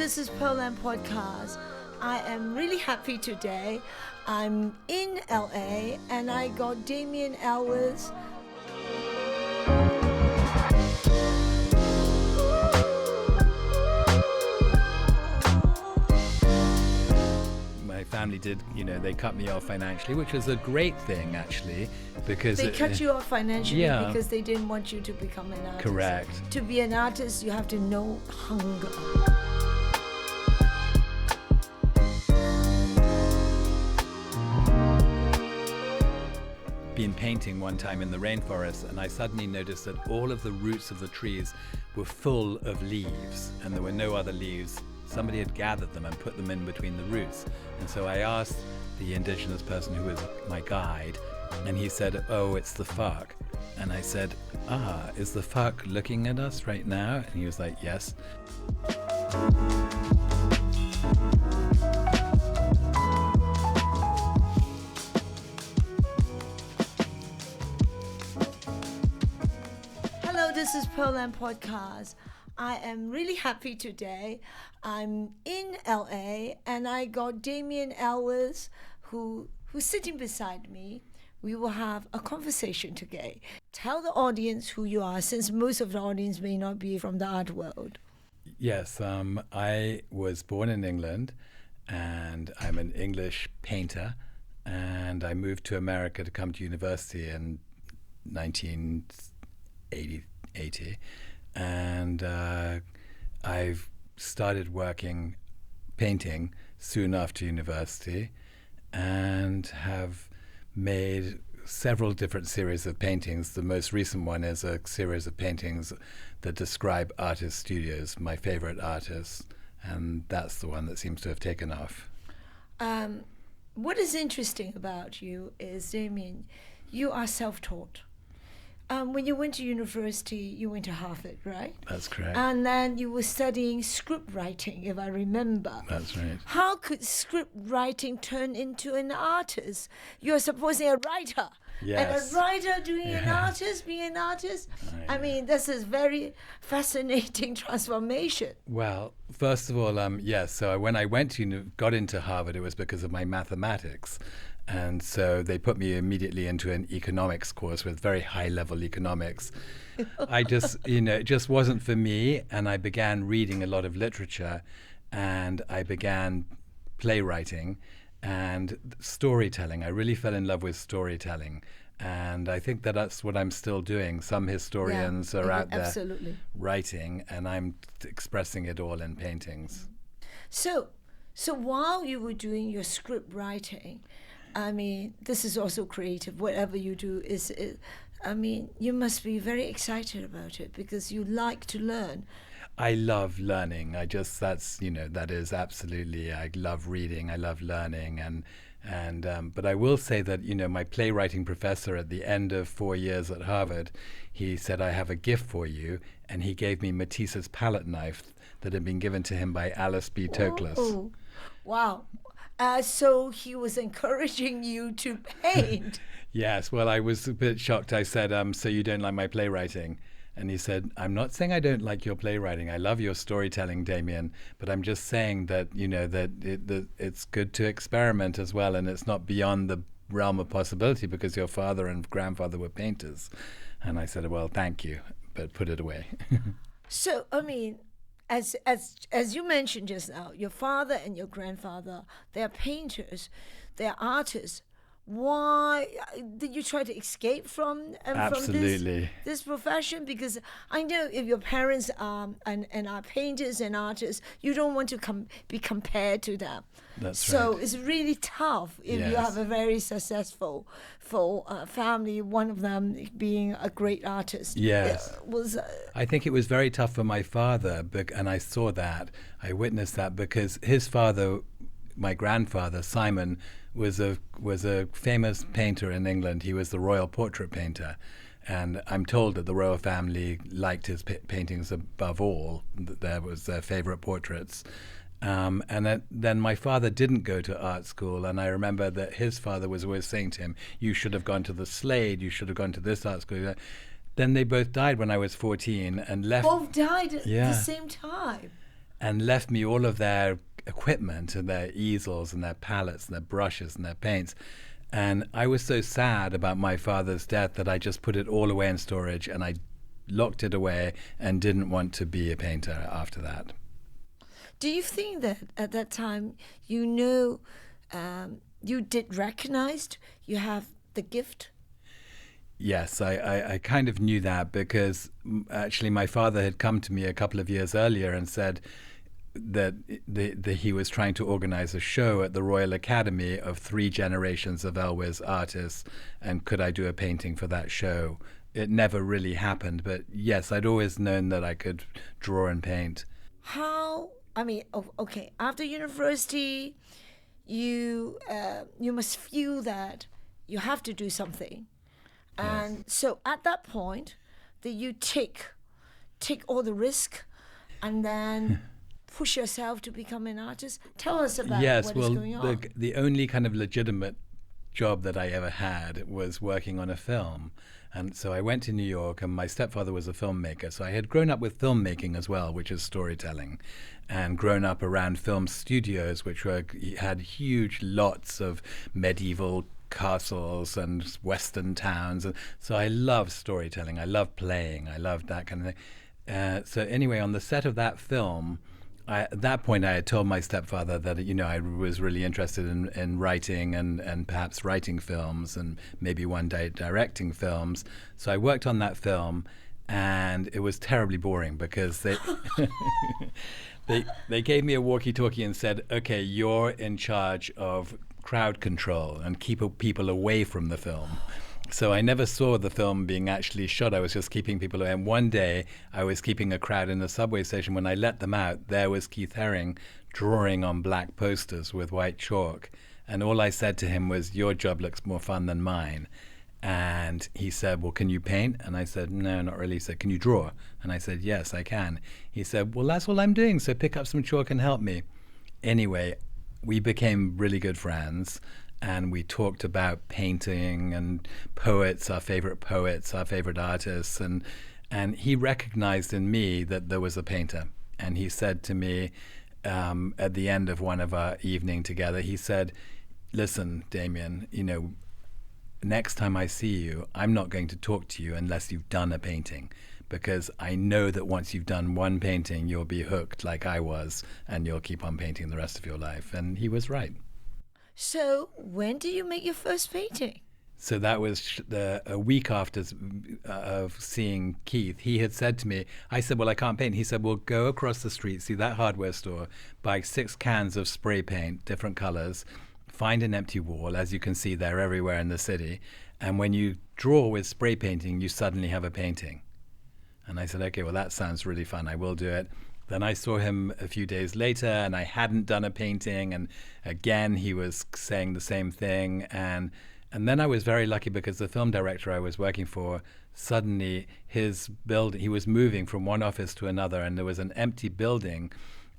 this is Pearl Lam Podcast. I am really happy today. I'm in LA and I got Damian Elwes. My family did, they cut me off financially, which was a great thing actually, because they cut you off financially because they didn't want you to become an artist. Correct. To be an artist, you have to know hunger. Been painting one time in the rainforest, and I suddenly noticed that all of the roots of the trees were full of leaves, and there were no other leaves. Somebody had gathered them and put them in between the roots. And so I asked the indigenous person who was my guide, and he said, "Oh, it's the fuck." And I said, is the fuck looking at us right now? And he was like, "Yes." Hello, this is Pearl Lam Podcast. I am really happy today. I'm in LA and I got Damian Elwes who's sitting beside me. We will have a conversation today. Tell the audience who you are, since most of the audience may not be from the art world. Yes, I was born in England and I'm an English painter, and I moved to America to come to university in 1980. And I've started working painting soon after university and have made several different series of paintings. The most recent one is a series of paintings that describe artist studios, my favorite artists, and that's the one that seems to have taken off. What is interesting about you is, Damian, you are self-taught. When you went to university, you went to Harvard, right? That's correct. And then you were studying script writing, if I remember. That's right. How could script writing turn into an artist? You're supposing a writer. Yes. And a writer doing an artist, being an artist. I mean, this is very fascinating transformation. Well, first of all, yes. So when I got into Harvard, it was because of my mathematics. And so they put me immediately into an economics course with very high-level economics. I just, it just wasn't for me. And I began reading a lot of literature, and I began playwriting and storytelling. I really fell in love with storytelling. And I think that's what I'm still doing. Some historians are out there writing, and I'm expressing it all in paintings. So while you were doing your script writing, I mean, this is also creative. Whatever you do you must be very excited about it because you like to learn. I love learning. that is absolutely, I love reading, I love learning. But I will say that, my playwriting professor at the end of 4 years at Harvard, he said, "I have a gift for you." And he gave me Matisse's palette knife that had been given to him by Alice B. Toklas. Oh, wow. So he was encouraging you to paint. Yes, well, I was a bit shocked. I said, "So you don't like my playwriting?" And he said, "I'm not saying I don't like your playwriting. I love your storytelling, Damian, but I'm just saying that, that it's good to experiment as well, and it's not beyond the realm of possibility because your father and grandfather were painters." And I said, "Well, thank you, but put it away." So, I mean, as you mentioned just now, your father and your grandfather, they are painters, they are artists. Why did you try to escape from this profession? Because I know if your parents are painters and artists, you don't want to be compared to them. That's so right. It's really tough if you have a very successful family, one of them being a great artist. Yes. I think it was very tough for my father, and I saw that. I witnessed that because his father, my grandfather, Simon, was a famous painter in England. He was the royal portrait painter. And I'm told that the royal family liked his paintings above all. That was their favorite portraits. And then my father didn't go to art school, and I remember that his father was always saying to him, "You should have gone to the Slade, you should have gone to this art school." Then they both died when I was 14 and left. Both died at the same time. and left me all of their equipment and their easels and their palettes and their brushes and their paints. And I was so sad about my father's death that I just put it all away in storage, and I locked it away and didn't want to be a painter after that. Do you think that at that time, you know, you did recognized you have the gift? Yes, I kind of knew that because actually my father had come to me a couple of years earlier and said that he was trying to organize a show at the Royal Academy of 3 generations of Elwes artists, and could I do a painting for that show? It never really happened, but yes, I'd always known that I could draw and paint. How? I mean, okay. After university, you must feel that you have to do something, and Yes. so at that point, that you take all the risk, and then push yourself to become an artist. Tell us about Yes, what is well, going on. the only kind of legitimate job that I ever had was working on a film. And so I went to New York, and my stepfather was a filmmaker. So I had grown up with filmmaking as well, which is storytelling, and grown up around film studios, which had huge lots of medieval castles and western towns. And so I loved storytelling. I loved playing. I loved that kind of thing. So anyway, on the set of that film, at that point, I had told my stepfather that, I was really interested in writing and perhaps writing films and maybe one day directing films. So I worked on that film, and it was terribly boring because they gave me a walkie-talkie and said, okay, you're in charge of crowd control and keep people away from the film. So I never saw the film being actually shot. I was just keeping people away. And one day I was keeping a crowd in a subway station. When I let them out, there was Keith Haring drawing on black posters with white chalk. And all I said to him was, your job looks more fun than mine. And he said, well, can you paint? And I said, no, not really. He said, can you draw? And I said, yes, I can. He said, well, that's all I'm doing. So pick up some chalk and help me. Anyway, we became really good friends. And we talked about painting and poets, our favorite artists. And he recognized in me that there was a painter. And he said to me at the end of one of our evening together, he said, listen, Damian, next time I see you, I'm not going to talk to you unless you've done a painting. Because I know that once you've done one painting, you'll be hooked like I was, and you'll keep on painting the rest of your life. And he was right. So when did you make your first painting? So that was a week after of seeing Keith. He had said to me, I said, well, I can't paint. He said, well, go across the street, see that hardware store, buy 6 cans of spray paint, different colors, find an empty wall, as you can see, they're everywhere in the city. And when you draw with spray painting, you suddenly have a painting. And I said, okay, well, that sounds really fun. I will do it. Then I saw him a few days later, and I hadn't done a painting. And again, he was saying the same thing. And then I was very lucky because the film director I was working for, suddenly his building, he was moving from one office to another, and there was an empty building.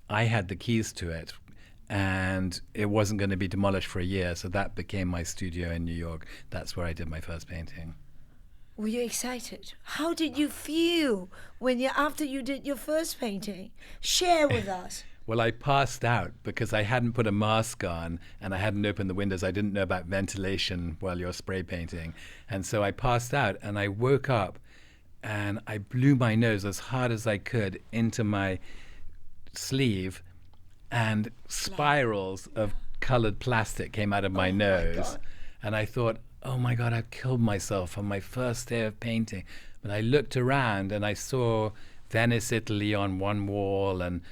I had the keys to it, and it wasn't going to be demolished for a year. So that became my studio in New York. That's where I did my first painting. Were you excited? How did you feel after you did your first painting? Share with us. Well, I passed out because I hadn't put a mask on and I hadn't opened the windows. I didn't know about ventilation while you're spray painting. And so I passed out, and I woke up and I blew my nose as hard as I could into my sleeve, and spirals of colored plastic came out of my nose. And I thought, oh my God, I've killed myself on my first day of painting. But I looked around and I saw Venice, Italy on one wall, and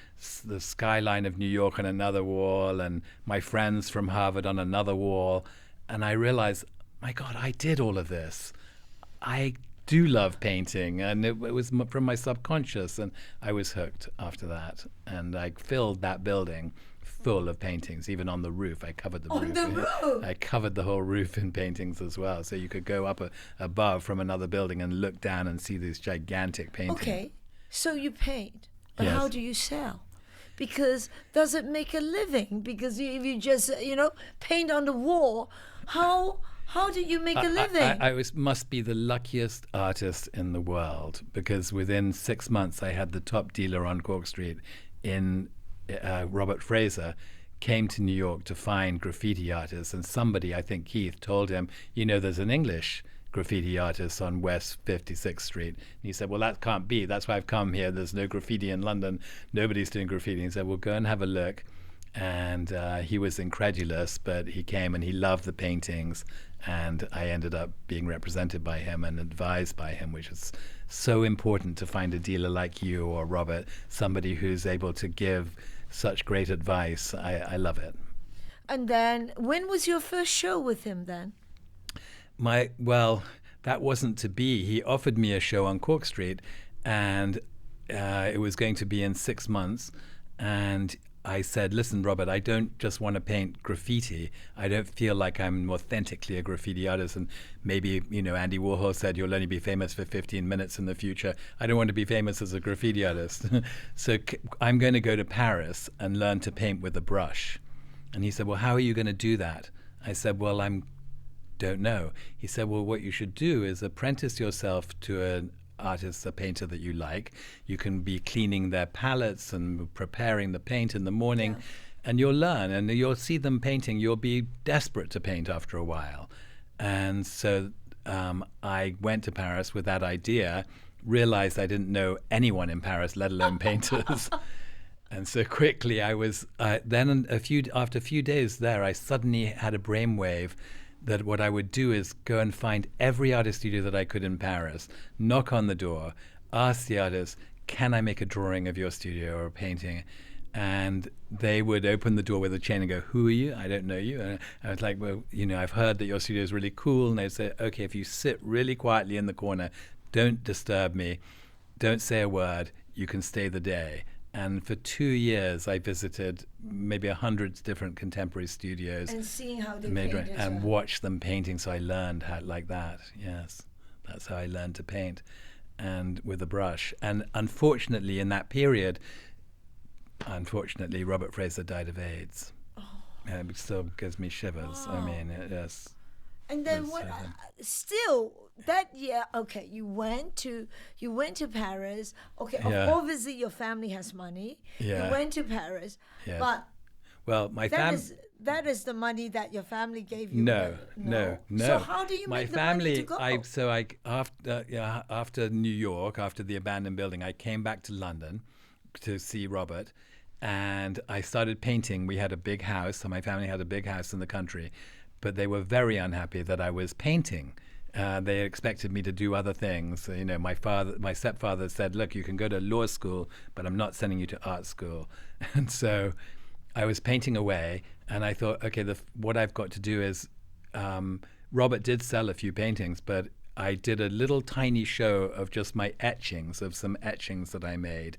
the skyline of New York on another wall, and my friends from Harvard on another wall. And I realized, my God, I did all of this. I do love painting, and it was from my subconscious, and I was hooked after that. And I filled that building full of paintings, even on the roof. I covered the roof. I covered the whole roof in paintings as well, so you could go up above from another building and look down and see these gigantic paintings. Okay, so you paint, but Yes. how do you sell? Because does it make a living? Because if you just paint on the wall, how do you make a living? I must be the luckiest artist in the world, because within 6 months I had the top dealer on Cork Street in Robert Fraser, came to New York to find graffiti artists, and somebody, I think Keith, told him, there's an English graffiti artist on West 56th Street. And he said, well, that can't be. That's why I've come here. There's no graffiti in London. Nobody's doing graffiti. He said, well, go and have a look. And he was incredulous, but he came and he loved the paintings. And I ended up being represented by him and advised by him, which is so important to find a dealer like you or Robert, somebody who's able to give such great advice. I love it. And then, when was your first show with him then? That wasn't to be. He offered me a show on Cork Street, and it was going to be in 6 months. And I said, listen, Robert, I don't just want to paint graffiti. I don't feel like I'm authentically a graffiti artist. And maybe, Andy Warhol said you'll only be famous for 15 minutes in the future. I don't want to be famous as a graffiti artist. So I'm going to go to Paris and learn to paint with a brush. And he said, well, how are you going to do that? I said, well, don't know. He said, well, what you should do is apprentice yourself to an artist, a painter that you like. You can be cleaning their palettes and preparing the paint in the morning, and you'll learn, and you'll see them painting. You'll be desperate to paint after a while. And so I went to Paris with that idea, realized I didn't know anyone in Paris, let alone painters. And so quickly I was, then after a few days there, I suddenly had a brainwave that what I would do is go and find every artist studio that I could in Paris, knock on the door, ask the artist, can I make a drawing of your studio or a painting? And they would open the door with a chain and go, who are you? I don't know you. And I was like, well, I've heard that your studio is really cool. And they'd say, okay, if you sit really quietly in the corner, don't disturb me, don't say a word, you can stay the day. And for 2 years, I visited maybe 100 different contemporary studios. And seeing how they paint and watched them painting. So I learned how like that. Yes, that's how I learned to paint, and with a brush. And unfortunately, in that period, Robert Fraser died of AIDS. Oh. It still gives me shivers. Wow. I mean, yes. And then still that year, okay, you went to Paris. Okay, obviously your family has money. Yeah. You went to Paris, yes. But that is the money that your family gave you. No. So how do you make the money to go? After New York, after the abandoned building, I came back to London to see Robert, and I started painting. We had a big house, so my family had a big house in the country. But they were very unhappy that I was painting. They expected me to do other things. My stepfather said, look, you can go to law school, but I'm not sending you to art school. And so I was painting away, and I thought, okay, what I've got to do is, Robert did sell a few paintings, but I did a little tiny show of just my etchings, of some etchings that I made.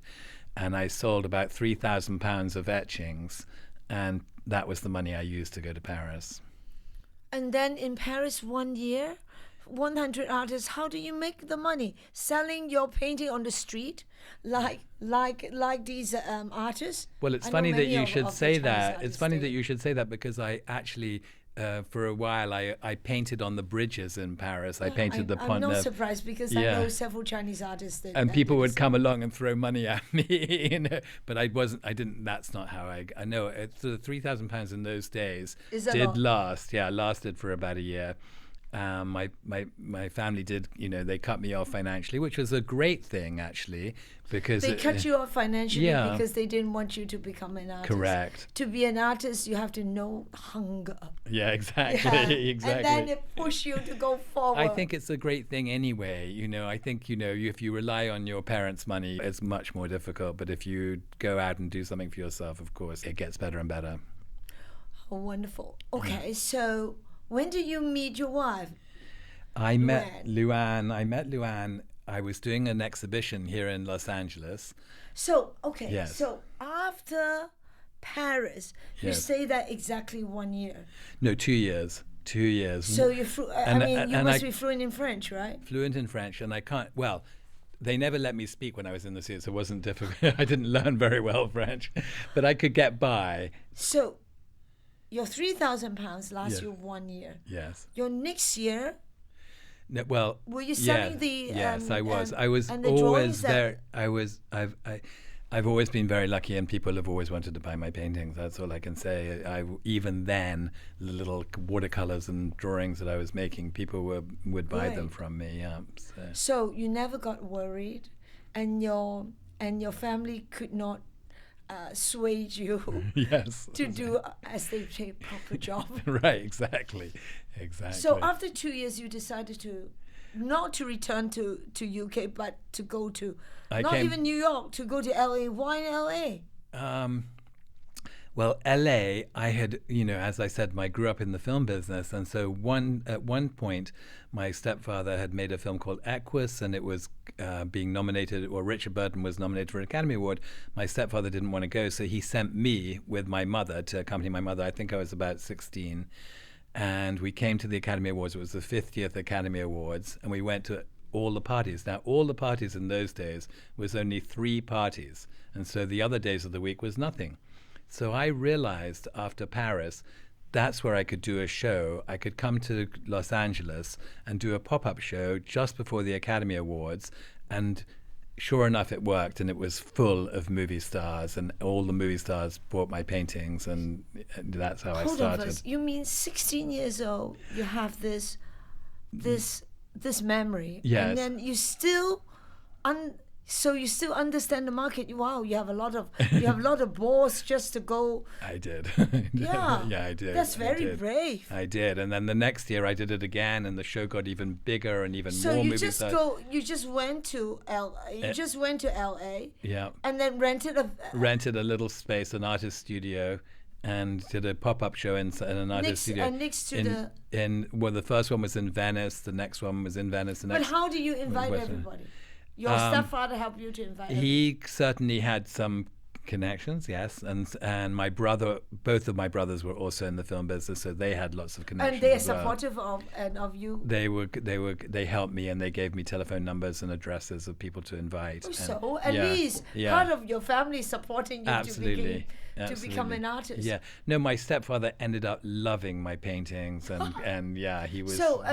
And I sold about £3,000 of etchings, and that was the money I used to go to Paris. And then in Paris 1 year, 100 artists, how do you make the money? Selling your painting on the street like these artists? Well, it's funny that you should say that. It's funny that you should say that because I actually, for a while, I painted on the bridges in Paris. I painted the Pont Neuf. I'm not surprised because I know several Chinese artists. And people would come along and throw money at me, But that's not how I know. The £3,000 in those days lasted for about a year. My family did, they cut me off financially, which was a great thing actually, because they cut you off financially because they didn't want you to become an artist. Correct. To be an artist, you have to know hunger. Yeah, exactly. Exactly. And then it pushes you to go forward. I think it's a great thing anyway. I think if you rely on your parents' money, it's much more difficult. But if you go out and do something for yourself, of course, it gets better and better. Oh, wonderful. Okay, so when did you meet your wife? I met Luanne. I was doing an exhibition here in Los Angeles. So after Paris, you stayed there exactly 1 year. No, 2 years. 2 years. So you must be fluent in French, right? Fluent in French, and I can't. Well, they never let me speak when I was in the studio, so it wasn't difficult. I didn't learn very well French, but I could get by. So your £3,000 lasts you 1 year. Yes. Your next year. No, well, were you selling the? Yes, I was. I was always there. I've always been very lucky, and people have always wanted to buy my paintings. That's all I can say. Even then, the little watercolors and drawings that I was making, people would buy them from me. Yeah. So you never got worried, and your family could not sway you yes. to do, as they say, proper job. Right. Exactly. So after 2 years, you decided not to return to UK, but to go to even New York, to go to LA. Why LA? Well, LA, I had, as I said, I grew up in the film business. And so at one point, my stepfather had made a film called Equus, and it was being nominated, or Richard Burton was nominated for an Academy Award. My stepfather didn't want to go, so he sent me with my mother to accompany my mother. I think I was about 16. And we came to the Academy Awards. It was the 50th Academy Awards, and we went to all the parties. Now, all the parties in those days was only 3 parties, and so the other days of the week was nothing. So I realized after Paris, that's where I could do a show. I could come to Los Angeles and do a pop-up show just before the Academy Awards, and sure enough, it worked, and it was full of movie stars, and all the movie stars bought my paintings, and that's how I started. Hold on first. You mean 16 years old, you have this memory, yes. And then you still, so you still understand the market. Wow, you have a lot of balls just to go. I did. Yeah, yeah, I did. That's very brave. I did, and then the next year I did it again, and the show got even bigger and even more movie stars. So you just went to LA. You just went to LA. Yeah. And then rented a little space, an artist studio, and did a pop-up show in an artist studio. And next to the first one was in Venice. The next one was in Venice. But how do you invite everybody? Your stepfather helped you to invite everybody? He certainly had some connections, yes, and my brother, both of my brothers were also in the film business, so they had lots of connections. And they are supportive of you. They helped me, and they gave me telephone numbers and addresses of people to invite. So at least part of your family supporting you Absolutely. to become an artist. Yeah, no, my stepfather ended up loving my paintings, and yeah, he was. So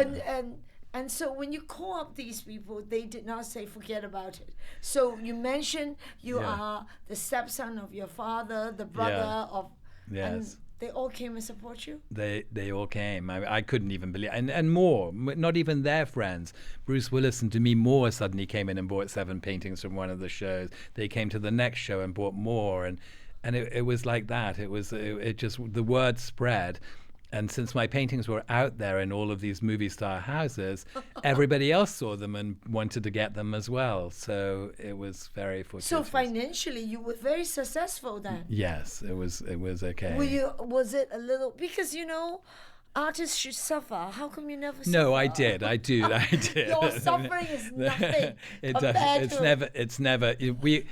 and so when you call up these people, they did not say forget about it. So you mentioned you are the stepson of your father, the brother of, and they all came and support you? They all came. I couldn't even believe, and more, not even their friends. Bruce Willis and Demi Moore suddenly came in and bought 7 paintings from one of the shows. They came to the next show and bought more, and it was like that. It just, the word spread. And since my paintings were out there in all of these movie star houses, everybody else saw them and wanted to get them as well. So it was very fortuitous. So financially, you were very successful then? Yes, it was okay. Was it a little, because artists should suffer. How come you never suffer? No, I did. I did. Your suffering is nothing. It's never. You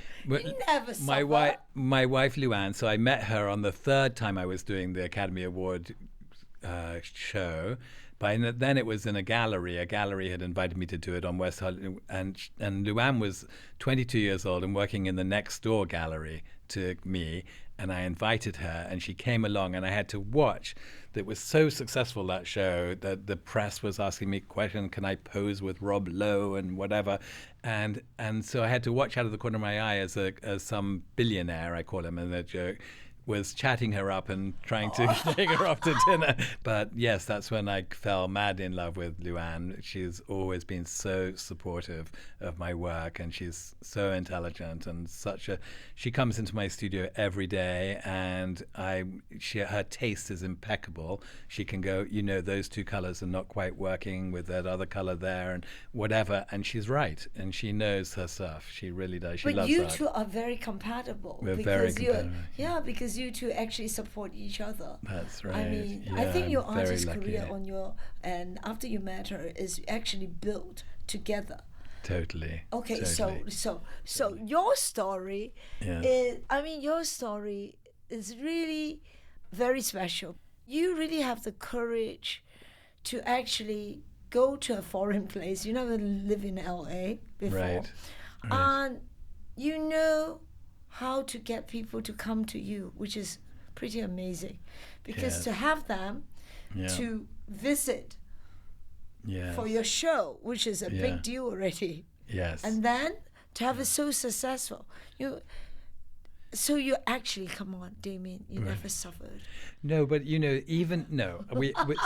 never suffer. My wife Luanne. So I met her on the 3rd time I was doing the Academy Award show. By then it was in a gallery. A gallery had invited me to do it on West Hollywood, and Luanne was 22 years old and working in the next door gallery to me, and I invited her, and she came along, and I had to watch. It was so successful, that show, that the press was asking me questions, can I pose with Rob Lowe and whatever, and so I had to watch out of the corner of my eye as some billionaire, I call him in a joke, was chatting her up and trying to take her off to dinner. But yes, that's when I fell mad in love with Luanne. She's always been so supportive of my work, and she's so intelligent and she comes into my studio every day, and her taste is impeccable. She can go, those 2 colors are not quite working with that other color there and whatever, and she's right, and she knows her stuff. She really does. She loves But you art. two are very compatible. We're very compatible. Yeah, because you two actually support each other. That's right. I mean, I think your artist career and after you met her is actually built together. Totally. Okay, totally. so your story your story is really very special. You really have the courage to actually go to a foreign place. You never lived in LA before. Right. And you know how to get people to come to you, which is pretty amazing. Because to have them to visit for your show, which is a big deal already. Yes. And then to have it so successful. So you actually, come on, Damien, you never suffered. No, but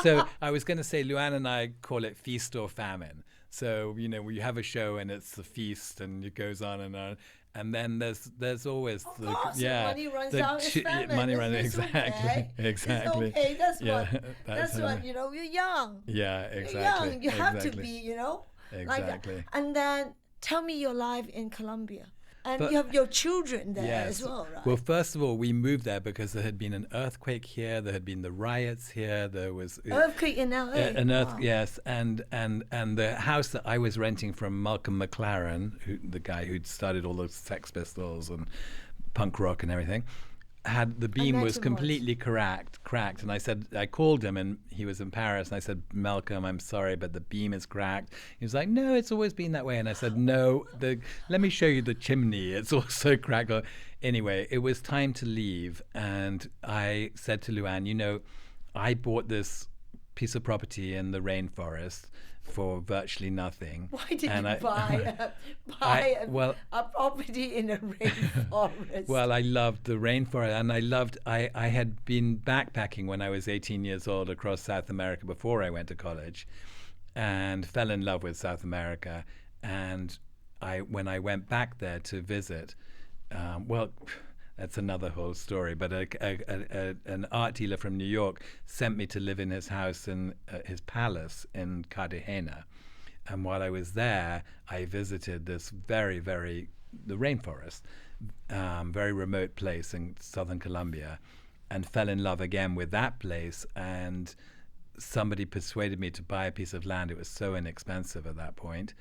so I was going to say, Luanne and I call it feast or famine. So, we have a show and it's the feast and it goes on and on. And then there's always of course, money runs out. It's famine. Money runs exactly. Okay. Exactly. It's okay. That's yeah, what. That's what. You're young. Yeah, exactly. You're young. You have to be. Exactly. Like, and then tell me your life in Colombia. And you have your children there as well, right? Well, first of all, we moved there because there had been an earthquake here. There had been the riots here. There was earthquake in LA. Yes, and the house that I was renting from Malcolm McLaren, the guy who'd started all the Sex Pistols and punk rock and everything, the beam was completely cracked. And I called him, and he was in Paris, and I said, Malcolm, I'm sorry, but the beam is cracked. He was like, no, it's always been that way. And I said, no, let me show you the chimney. It's also cracked. Anyway, it was time to leave, and I said to Luanne, I bought this piece of property in the rainforest for virtually nothing. Why did you buy a property in a rainforest? Well, I loved the rainforest, and I had been backpacking when I was 18 years old across South America before I went to college, and fell in love with South America. And when I went back there to visit, that's another whole story. But an art dealer from New York sent me to live in his house in his palace in Cartagena. And while I was there, I visited this the rainforest, very remote place in southern Colombia, and fell in love again with that place. And somebody persuaded me to buy a piece of land. It was so inexpensive at that point.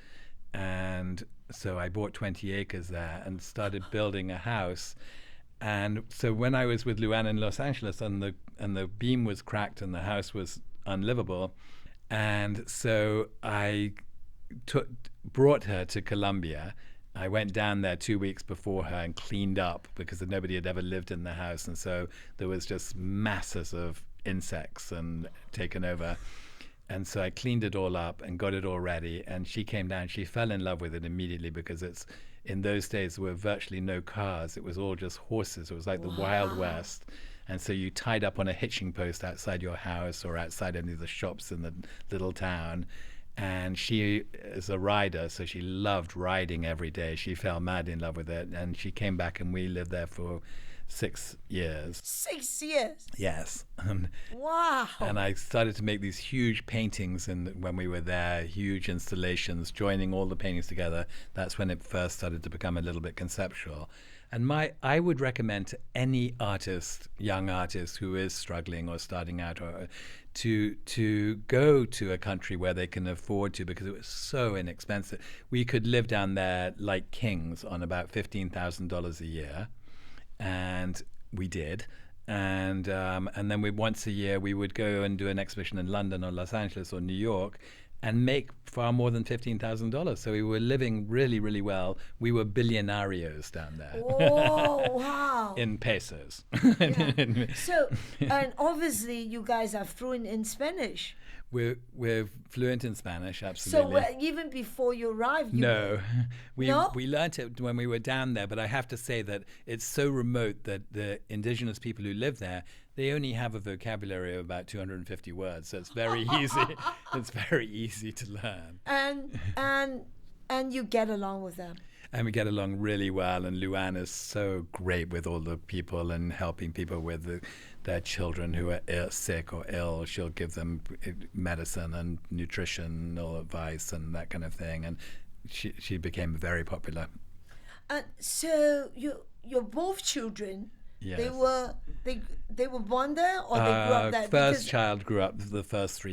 And so I bought 20 acres there and started building a house. And so when I was with Luanne in Los Angeles, and the beam was cracked and the house was unlivable, and so I brought her to Colombia. I went down there 2 weeks before her and cleaned up because nobody had ever lived in the house, and so there was just masses of insects and taken over. And so I cleaned it all up and got it all ready. And she came down. She fell in love with it immediately because in those days there were virtually no cars. It was all just horses. It was like the Wild West. And so you tied up on a hitching post outside your house or outside any of the shops in the little town. And she is a rider, so she loved riding every day. She fell mad in love with it. And she came back, and we lived there for 6 years. 6 years? Yes. Wow. And I started to make these huge paintings, and when we were there, huge installations, joining all the paintings together. That's when it first started to become a little bit conceptual. And I would recommend to any artist, young artist who is struggling or starting out, or to go to a country where they can afford to, because it was so inexpensive. We could live down there like kings on about $15,000 a year. And we did, and then once a year we would go and do an exhibition in London or Los Angeles or New York, and make far more than $15,000. So we were living really, really well. We were billionarios down there. Oh, wow! In pesos. Yeah. So, and obviously you guys are fluent in Spanish. We're fluent in Spanish, absolutely. So even before you arrived, we learnt it when we were down there. But I have to say that it's so remote that the indigenous people who live there, they only have a vocabulary of about 250 words. So it's very easy. It's very easy to learn. And you get along with them. And we get along really well. And Luanne is so great with all the people and helping people with their children who are sick or ill. She'll give them medicine and nutritional advice and that kind of thing. And she became very popular. So your both children, yes. they were born there, or they grew up there? First child grew up her first 3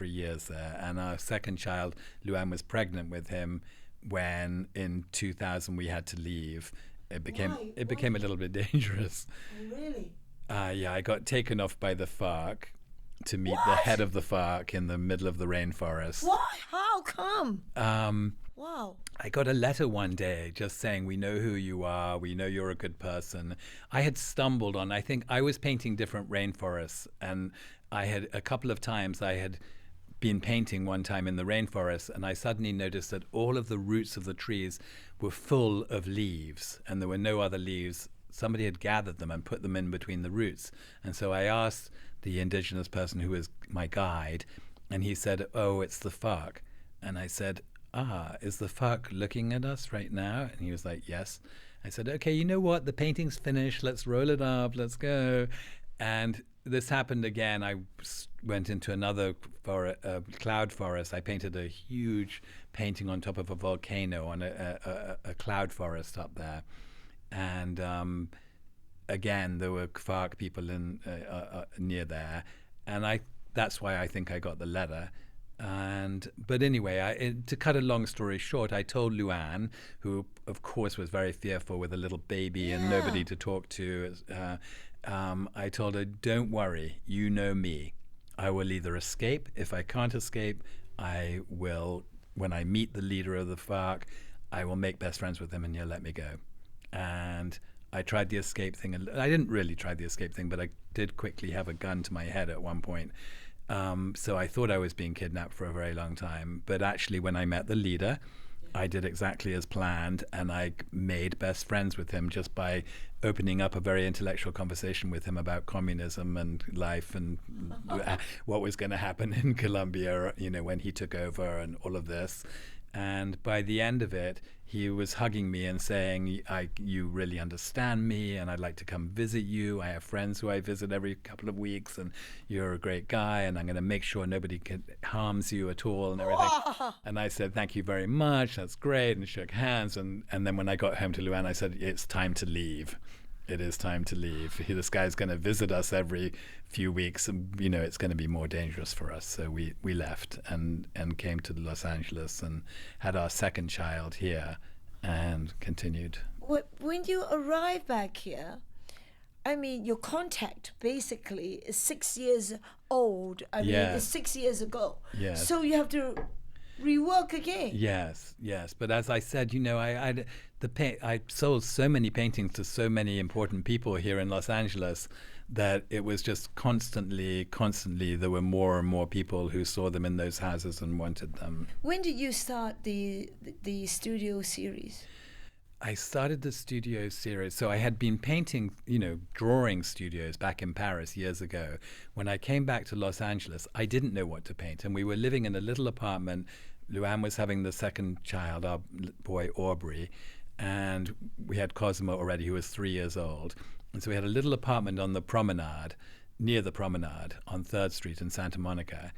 years there, and our second child, Luanne, was pregnant with him when in 2000 we had to leave. It became a little bit dangerous. Really? Yeah, I got taken off by the FARC to meet the head of the FARC in the middle of the rainforest. What? How come? Wow. I got a letter one day just saying, we know who you are, we know you're a good person. I had stumbled on, I think I was painting different rainforests, and I had a couple of times I had been painting one time in the rainforest, and I suddenly noticed that all of the roots of the trees were full of leaves, and there were no other leaves somebody had gathered them and put them in between the roots. And so I asked the indigenous person who was my guide, and he said, "Oh, it's the FARC." And I said, "Is the FARC looking at us right now?" And he was like, "Yes." I said, "Okay, you know what? The painting's finished. Let's roll it up. Let's go." And this happened again. I went into another cloud forest. I painted a huge painting on top of a volcano on a cloud forest up there. And again, there were FARC people near there. And that's why I think I got the letter. But anyway, to cut a long story short, I told Luanne, who of course was very fearful with a little baby and nobody to talk to. I told her, "Don't worry, you know me. I will either escape. If I can't escape, I will. When I meet the leader of the FARC, I will make best friends with him, and he'll let me go." And I tried the escape thing. I didn't really try the escape thing, but I did quickly have a gun to my head at one point. So I thought I was being kidnapped for a very long time. But actually, when I met the leader, I did exactly as planned, and I made best friends with him just by opening up a very intellectual conversation with him about communism and life and what was going to happen in Colombia, when he took over and all of this. And by the end of it, he was hugging me and saying, "You really understand me, and I'd like to come visit you. I have friends who I visit every couple of weeks, and you're a great guy, and I'm going to make sure nobody harms you at all," and everything. And I said, "Thank you very much. That's great," and shook hands. And then when I got home to Luanne, I said, "It's time to leave. It is time to leave. This guy's going to visit us every few weeks, and it's going to be more dangerous for us." So we left and came to Los Angeles and had our second child here and continued. When you arrive back here, I mean, your contact basically is 6 years old. I mean, it's 6 years ago. Yes. So you have to rework again. Yes. But as I said, I sold so many paintings to so many important people here in Los Angeles that it was just constantly, there were more and more people who saw them in those houses and wanted them. When did you start the studio series? I started the studio series. So I had been painting, drawing studios back in Paris years ago. When I came back to Los Angeles, I didn't know what to paint. And we were living in a little apartment. Luanne was having the second child, our boy Aubrey. And we had Cosmo already, who was 3 years old. And so we had a little apartment on the promenade, near the promenade, on 3rd Street in Santa Monica.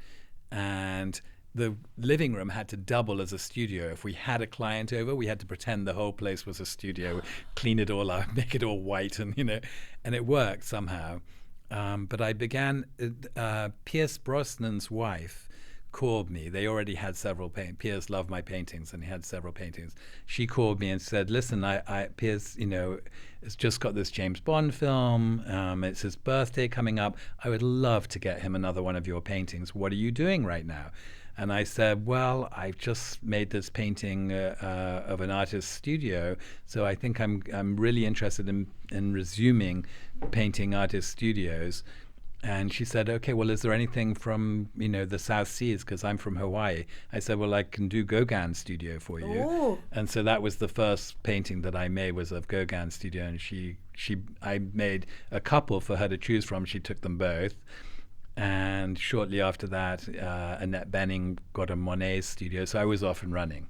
And the living room had to double as a studio. If we had a client over, we had to pretend the whole place was a studio, clean it all up, make it all white, and it worked somehow. But I began, Pierce Brosnan's wife called me. They already had several paintings. Pierce loved my paintings, and he had several paintings. She called me and said, "Listen, Pierce, has just got this James Bond film. It's his birthday coming up. I would love to get him another one of your paintings. What are you doing right now?" And I said, "Well, I've just made this painting of an artist's studio, so I think I'm really interested in resuming painting artist studios." And she said, "Okay, well, is there anything from, the South Seas? Because I'm from Hawaii." I said, "Well, I can do Gauguin Studio for you." Ooh. And so that was the first painting that I made, was of Gauguin Studio. And I made a couple for her to choose from. She took them both. And shortly after that, Annette Bening got a Monet studio. So I was off and running.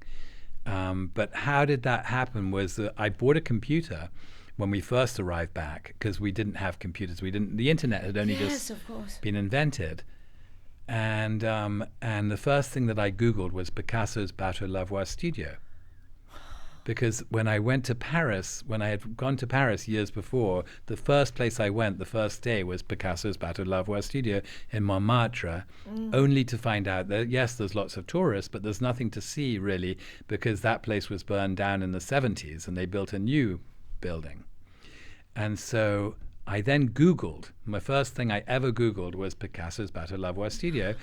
But how did that happen was that I bought a computer when we first arrived back, because we didn't have computers. The internet had only just been invented. And the first thing that I Googled was Picasso's Bateau Lavoie studio. Because when I went to Paris, when I had gone to Paris years before, the first place I went the first day was Picasso's Bateau Lavoie studio in Montmartre, only to find out that, yes, there's lots of tourists, but there's nothing to see really, because that place was burned down in the 70s and they built a new building. And so I then Googled, my first thing I ever Googled was Picasso's Bateau Lavoie studio,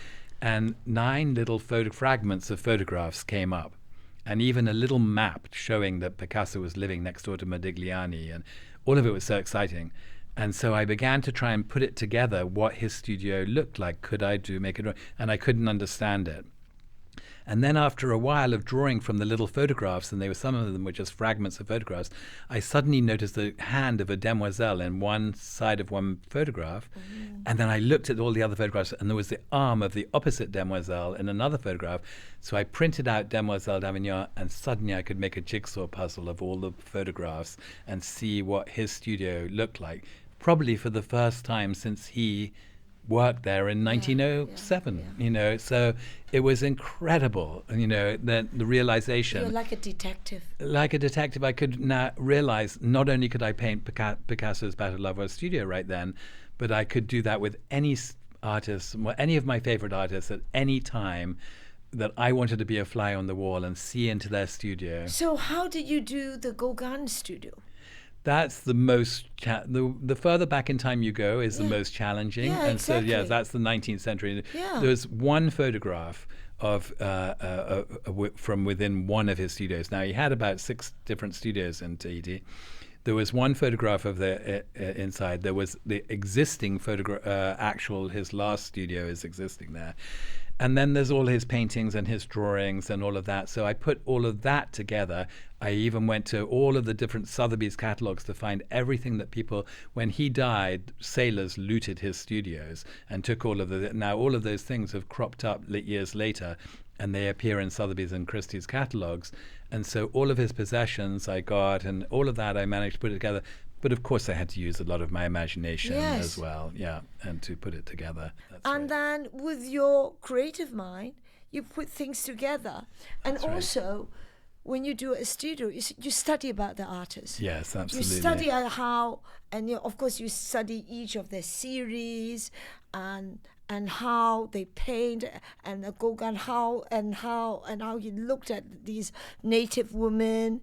and 9 little fragments of photographs came up. And even a little map showing that Picasso was living next door to Modigliani, and all of it was so exciting. And so I began to try and put it together, what his studio looked like. Could I make it? And I couldn't understand it. And then after a while of drawing from the little photographs, and some of them were just fragments of photographs, I suddenly noticed the hand of a demoiselle in one side of one photograph. And then I looked at all the other photographs, and there was the arm of the opposite demoiselle in another photograph. So I printed out Demoiselle d'Avignon, and suddenly I could make a jigsaw puzzle of all the photographs and see what his studio looked like, probably for the first time since he worked there in 1907, so it was incredible, that the realization. You're like a detective. Like a detective, I could now realize not only could I paint Picasso's Battle of Lava Studio right then, but I could do that with any artist, any of my favorite artists at any time that I wanted to be a fly on the wall and see into their studio. So how did you do the Gauguin studio? That's the most the further back in time you go is the most challenging, Yeah, and exactly. so that's the 19th century. Yeah. There's one photograph of from within one of his studios. Now he had about 6 different studios in Tahiti. There was one photograph of the inside. There was the existing photograph. His last studio is existing there. And then there's all his paintings and his drawings and all of that. So I put all of that together. I even went to all of the different Sotheby's catalogs to find everything that people, when he died, sailors looted his studios and took all of now all of those things have cropped up years later, and they appear in Sotheby's and Christie's catalogs. And so all of his possessions I got, and all of that I managed to put it together. But of course, I had to use a lot of my imagination as well, and to put it together. And then with your creative mind, you put things together. And also, when you do a studio, you study about the artist. Yes, absolutely. You study how, and of course, you study each of their series and how they paint, and the Gauguin how you looked at these native women.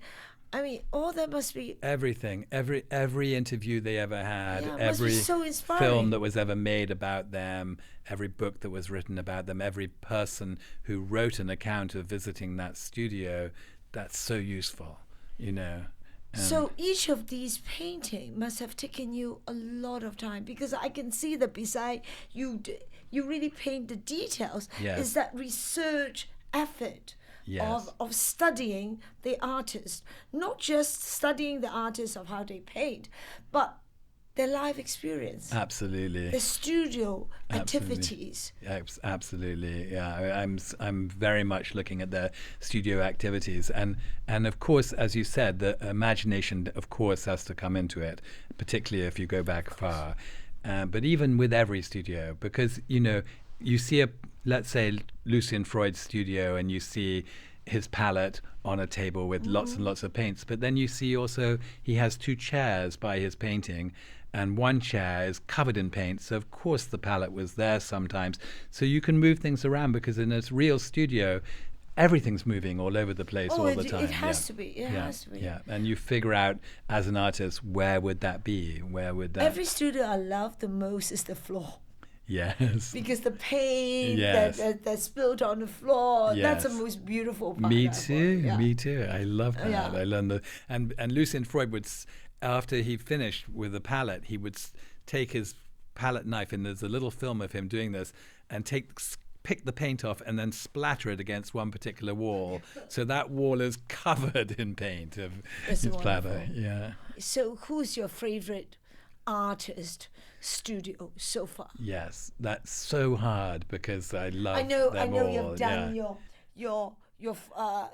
I mean, all that must be everything. Every interview they ever had, every so film that was ever made about them, every book that was written about them, every person who wrote an account of visiting that studio. That's so useful, So each of these paintings must have taken you a lot of time, because I can see that beside you really paint the details. Yes. Is that research effort? Yes. Of studying the artist, not just studying the artist of how they paint, but their life experience. Absolutely. The studio activities. Absolutely. Yeah, I'm very much looking at their studio activities, and of course, as you said, the imagination of course has to come into it, particularly if you go back far. But even with every studio, because you see let's say Lucian Freud's studio, and you see his palette on a table with lots and lots of paints, but then you see also he has 2 chairs by his painting, and one chair is covered in paint, so of course the palette was there sometimes. So you can move things around, because in a real studio everything's moving all over the place all the time. It has to be. It has to be. Yeah, and you figure out as an artist, where would that be? Where would that? Every studio I love the most is the floor. Yes. Because the paint Yes. that's spilled on the floor, that's the Yes. most beautiful part. Me I thought. too. Yeah. Me too. I love that. Yeah. I learned that. And Lucian Freud would, after he finished with the palette, he would take his palette knife, and there's a little film of him doing this, and pick the paint off and then splatter it against one particular wall. So that wall is covered in paint of That's his splatter. wonderful. Yeah. So who's your favorite artist studio so far? Yes, that's so hard, because I love I know them you've all. done your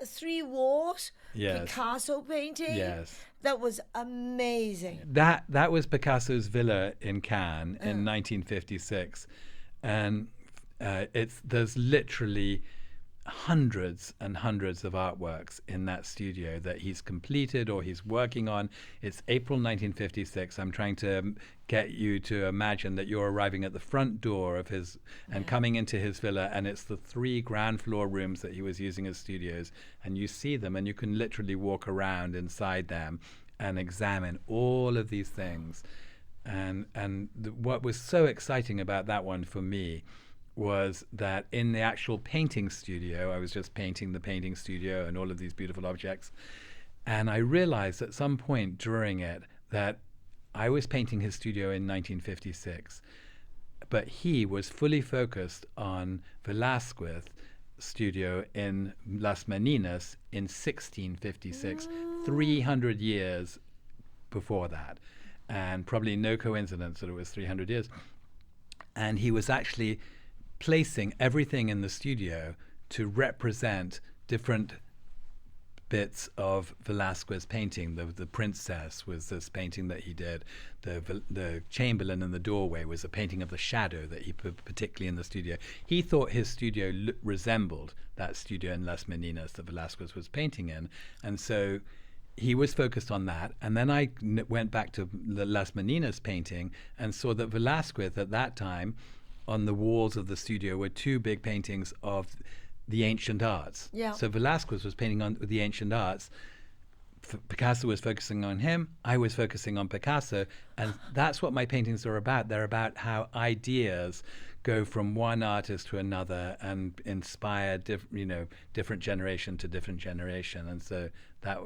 3 walls Yes. Picasso painting. Yes. That was amazing. That was Picasso's villa in Cannes in 1956, and there's literally hundreds and hundreds of artworks in that studio that he's completed or he's working on. It's April 1956. I'm trying to get you to imagine that you're arriving at the front door of his and coming into his villa, and it's the 3 ground floor rooms that he was using as studios, and you see them, and you can literally walk around inside them and examine all of these things. And what was so exciting about that one for me was that in the actual painting studio, I was just painting the painting studio and all of these beautiful objects, and I realized at some point during it that I was painting his studio in 1956, but he was fully focused on Velázquez studio in Las Meninas in 1656, 300 years before that. And probably no coincidence that it was 300 years. And he was actually placing everything in the studio to represent different bits of Velázquez painting. The Princess was this painting that he did. The Chamberlain in the Doorway was a painting of the shadow that he put particularly in the studio. He thought his studio resembled that studio in Las Meninas that Velázquez was painting in. And so he was focused on that. And then I went back to the Las Meninas painting and saw that Velázquez at that time, on the walls of the studio, were two big paintings of the ancient arts. Yeah. So Velázquez was painting on the ancient arts. Picasso was focusing on him. I was focusing on Picasso. And that's what my paintings are about. They're about how ideas go from one artist to another and inspire different generation to different generation. And so that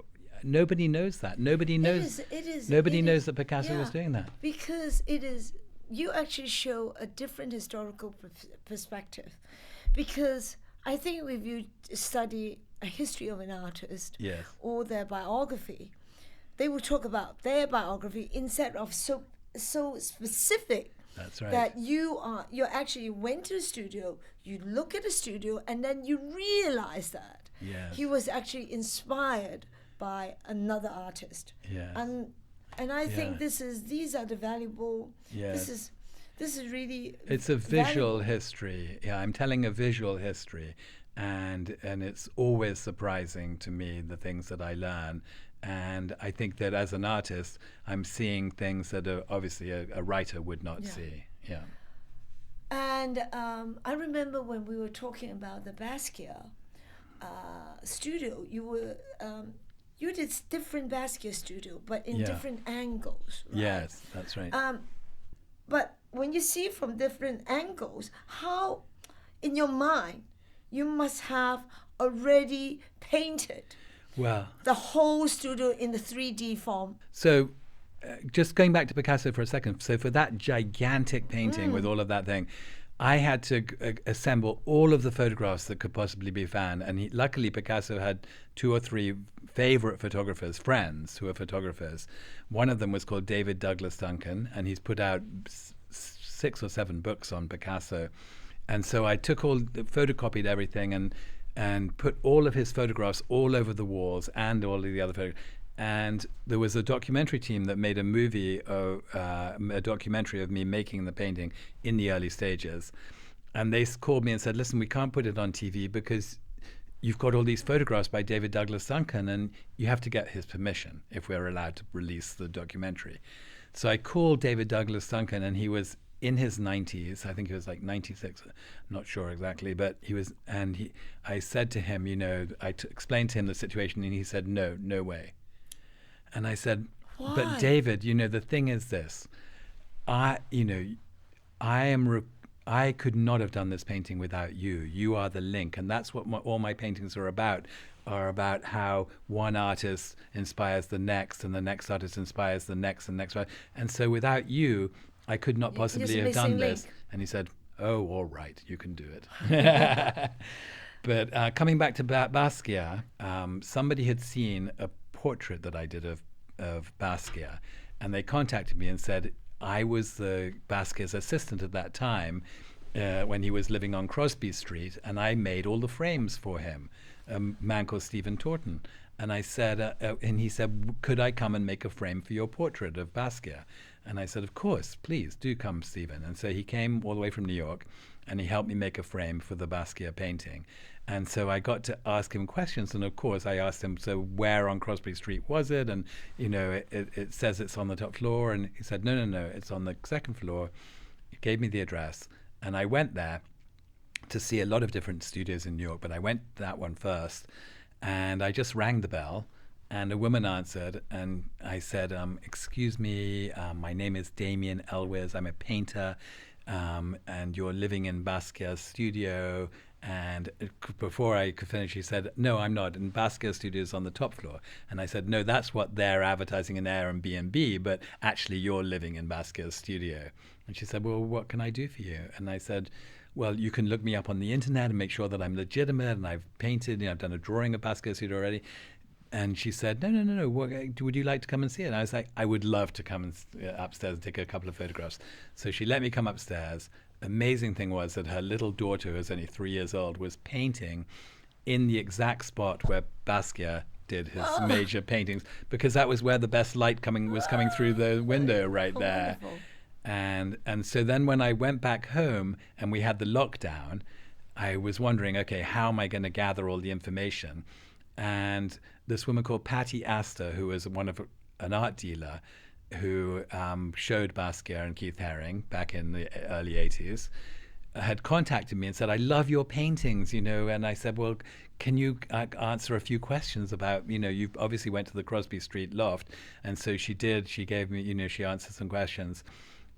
nobody knows that. Nobody knows. Nobody knows that Picasso was doing that. Because you actually show a different historical perspective. Because I think if you study a history of an artist or their biography, they will talk about their biography instead of so specific. That's right. That you actually went to the studio, you look at the studio, and then you realize that he was actually inspired by another artist. Yes. And I think these are the valuable. Yes. This is really. It's a visual history. Yeah, I'm telling a visual history, and it's always surprising to me the things that I learn. And I think that as an artist, I'm seeing things that obviously a writer would not see. Yeah. And I remember when we were talking about the Basquiat studio, you did different Basquiat studio, but in different angles. Right? Yes, that's right. But when you see from different angles, how, in your mind, you must have already painted the whole studio in the 3D form. So just going back to Picasso for a second. So for that gigantic painting with all of that thing, I had to assemble all of the photographs that could possibly be found. And luckily, Picasso had 2 or 3 favorite photographers, friends who are photographers. One of them was called David Douglas Duncan, and he's put out 6 or 7 books on Picasso. And so I photocopied everything and put all of his photographs all over the walls and all of the other photographs. And there was a documentary team that made a documentary of me making the painting in the early stages. And they called me and said, listen, we can't put it on TV because you've got all these photographs by David Douglas Duncan and you have to get his permission if we're allowed to release the documentary. So I called David Douglas Duncan, and he was in his 90s. I think he was like 96, not sure exactly, but he was, and I said to him, explained to him the situation, and he said, no way. And I said, why? But David, the thing is this, I could not have done this painting without you. You are the link. And that's what all my paintings are about how one artist inspires the next, and the next artist inspires the next and next. And so without you, I could not possibly have done this. And he said, oh, all right, you can do it. But coming back to Basquiat, somebody had seen a portrait that I did of Basquiat, and they contacted me and said, I was the Basquiat's assistant at that time when he was living on Crosby Street, and I made all the frames for him, a man called Stephen Torton. And I said, and he said, could I come and make a frame for your portrait of Basquiat? And I said, of course, please do come, Stephen. And so he came all the way from New York, and he helped me make a frame for the Basquiat painting. And so I got to ask him questions, and of course I asked him, so where on Crosby Street was it? And it says it's on the top floor, and he said, no, it's on the second floor. He gave me the address, and I went there to see a lot of different studios in New York, but I went that one first, and I just rang the bell, and a woman answered, and I said, excuse me, my name is Damian Elwes, I'm a painter, and you're living in Basquiat's studio. And before I could finish, she said, no, I'm not. And Basquiat Studio is on the top floor. And I said, no, that's what they're advertising in Airbnb, but actually you're living in Basquiat Studio. And she said, well, what can I do for you? And I said, well, you can look me up on the internet and make sure that I'm legitimate and I've painted, I've done a drawing of Basquiat Study already. And she said, no. Would you like to come and see it? And I was like, I would love to come upstairs and take a couple of photographs. So she let me come upstairs. Amazing thing was that her little daughter, who was only 3 years old, was painting in the exact spot where Basquiat did his major paintings, because that was where the best light was coming through the window right there. And so then when I went back home and we had the lockdown, I was wondering, okay, how am I going to gather all the information? And this woman called Patty Astor, who was an art dealer who showed Basquiat and Keith Haring back in the early 80s, had contacted me and said, I love your paintings, and I said, well, can you answer a few questions about, you obviously went to the Crosby Street loft. And so she did. She gave me, she answered some questions.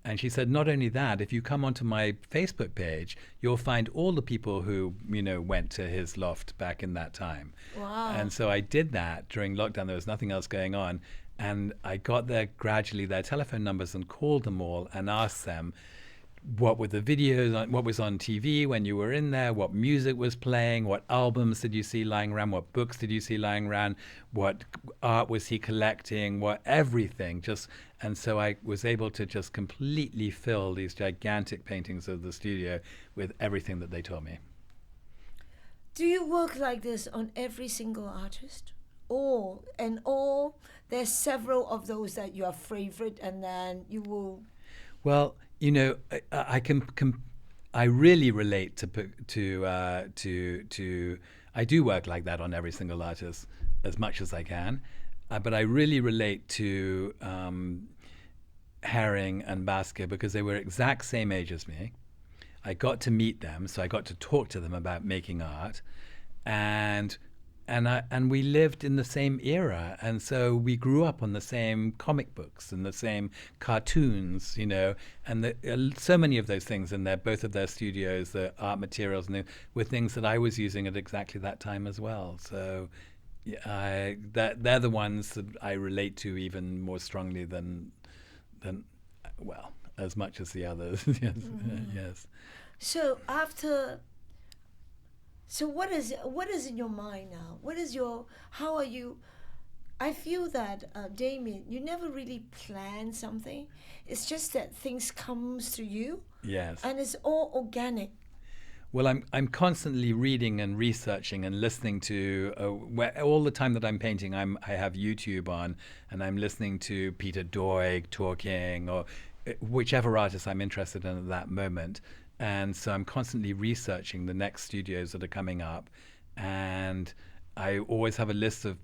And she said, not only that, if you come onto my Facebook page, you'll find all the people who, went to his loft back in that time. Wow. And so I did that during lockdown. There was nothing else going on. And I got their telephone numbers and called them all and asked them, what were the videos, what was on TV when you were in there, what music was playing, what albums did you see lying around, what books did you see lying around, what art was he collecting, what everything. And so I was able to just completely fill these gigantic paintings of the studio with everything that they told me. Do you work like this on every single artist? There's several of those that you are favorite, and then you will... Well, I really relate to I do work like that on every single artist as much as I can, but I really relate to Haring and Basquiat because they were exact same age as me. I got to meet them, so I got to talk to them about making art, and we lived in the same era, and so we grew up on the same comic books and the same cartoons, and so many of those things in both of their studios, the art materials, and were things that I was using at exactly that time as well. So they're the ones that I relate to even more strongly than as much as the others. Yes. Yes. So what is in your mind now? How are you? I feel that, Damian, you never really plan something. It's just that things comes to you. Yes. And it's all organic. Well, I'm constantly reading and researching and listening to all the time that I'm painting. I have YouTube on, and I'm listening to Peter Doig talking, or whichever artist I'm interested in at that moment. And so I'm constantly researching the next studios that are coming up, and I always have a list of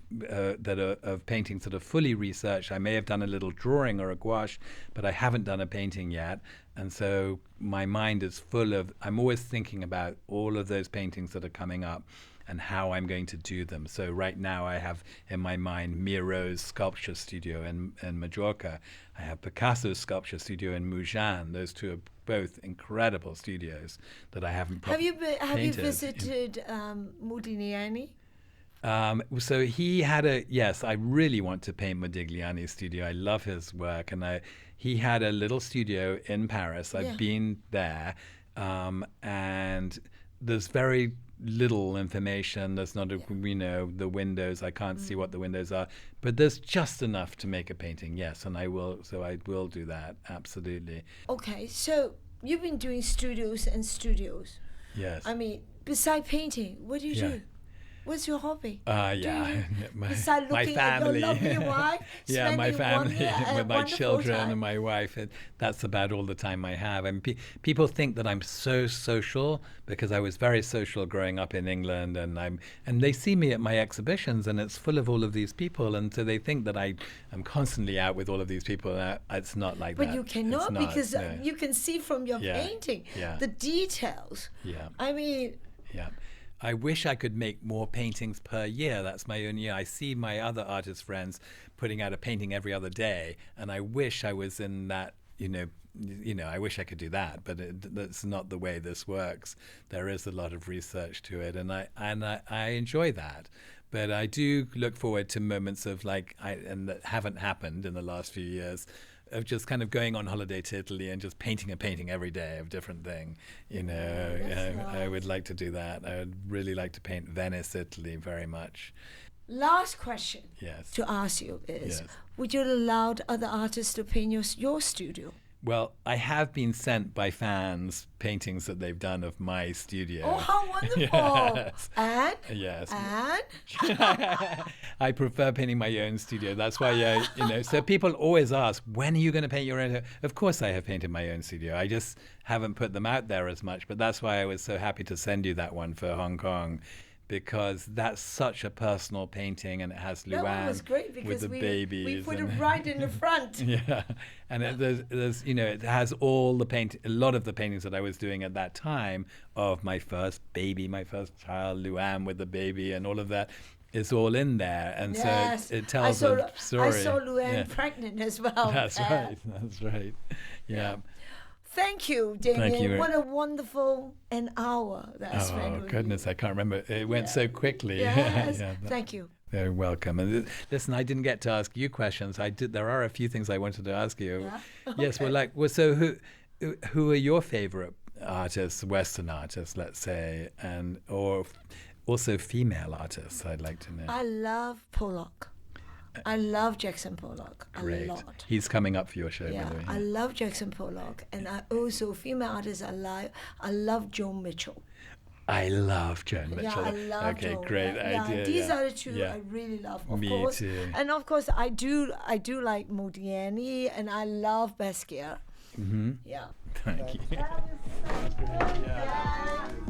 paintings that are fully researched. I may have done a little drawing or a gouache, but I haven't done a painting yet. And so my mind is full of, I'm always thinking about all of those paintings that are coming up and how I'm going to do them. So right now I have in my mind Miro's sculpture studio in Majorca. I have Picasso's sculpture studio in Mougins. Those two are both incredible studios that I haven't painted. Have you visited Modigliani? So he had yes, I really want to paint Modigliani's studio. I love his work, and he had a little studio in Paris. I've been there, and there's very little information. There's not the windows. I can't see what the windows are, but there's just enough to make a painting. Yes, and I will do that, absolutely. Okay, so you've been doing studios. Yes. I mean, beside painting, what do you do? What's your hobby? My family. At your lovely wife, my family with my children time. And my wife. That's about all the time I have. And people think that I'm so social because I was very social growing up in England, and they see me at my exhibitions, and it's full of all of these people, and so they think that I'm constantly out with all of these people. It's not like that. But you cannot, because you can see from your painting the details. Yeah. I mean. Yeah. I wish I could make more paintings per year. That's my own year. I see my other artist friends putting out a painting every other day, and I wish I was in that, I wish I could do that, but that's not the way this works. There is a lot of research to it, and I enjoy that. But I do look forward to moments of that haven't happened in the last few years, of just kind of going on holiday to Italy and just painting a painting every day of different thing. I would like to do that. I would really like to paint Venice, Italy very much. Last question Yes. to ask you is, Yes. would you allow other artists to paint your studio? Well, I have been sent by fans paintings that they've done of my studio. Oh, how wonderful! Yes. And? Yes. And? I prefer painting my own studio. That's why, so people always ask, when are you going to paint your own? Of course I have painted my own studio. I just haven't put them out there as much. But that's why I was so happy to send you that one for Hong Kong, because that's such a personal painting, and it has That one was Luanne great because with the babies. we put it and- right in the front. Yeah, and there's it has all the a lot of the paintings that I was doing at that time of my first baby, my first child, Luanne with the baby, and all of that is all in there, and Yes. so it tells a story. I saw Luanne Yeah. pregnant as well. That's right. That's right. Yeah. Thank you, Damian. Thank you. What a wonderful an hour that I spent Oh with goodness, I can't remember. It went so quickly. you. Yes. Yeah, Thank you. Very welcome. And listen, I didn't get to ask you questions. I did. There are a few things I wanted to ask you. Yeah? Yes. Okay. So who are your favorite artists, Western artists, let's say, or also female artists? I'd like to know. I love Pollock. I love Jackson Pollock Great. a lot. He's coming up for your show, Yeah, by the way. I love Jackson Pollock, and I also female artists. I love Joan Mitchell. I love Joan Mitchell. Yeah, I love Okay, Joan. great Yeah, idea. these yeah. are the two Yeah. I really love. Of Me course, too. and of course I do like Modigliani, and I love Basquiat. Mm-hmm. Yeah. Thank you. That was so good. Yeah. Yeah.